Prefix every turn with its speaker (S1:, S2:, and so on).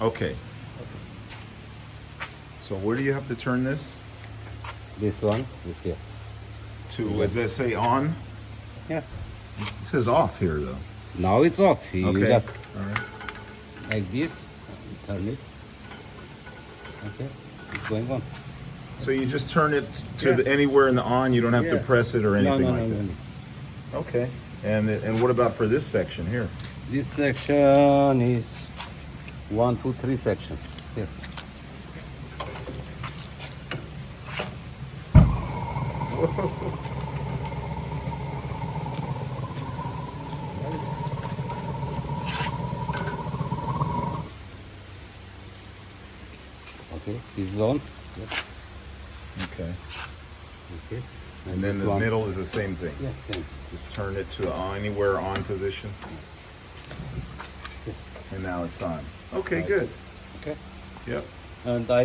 S1: Okay. So where do you have to turn this?
S2: This one is here.
S1: To, does that say on?
S2: Yeah.
S1: It says off here though.
S2: Now it's off. You
S1: Okay.
S2: just
S1: All right.
S2: like this, turn it. Okay, it's going on.
S1: So you just turn it to
S2: Yeah.
S1: anywhere in the on. You don't have to
S2: Yeah.
S1: press it or anything
S2: No,
S1: like that.
S2: no.
S1: Okay. And what about for this section here?
S2: This section is 1, 2, 3 sections. Here. Okay, this is on. Yes.
S1: Okay.
S2: Okay.
S1: And then
S2: this
S1: the
S2: one.
S1: middle is the same thing.
S2: Yeah, same.
S1: Just turn it to anywhere on position. And now it's on. Okay, good.
S2: Okay.
S1: Yep.
S2: And I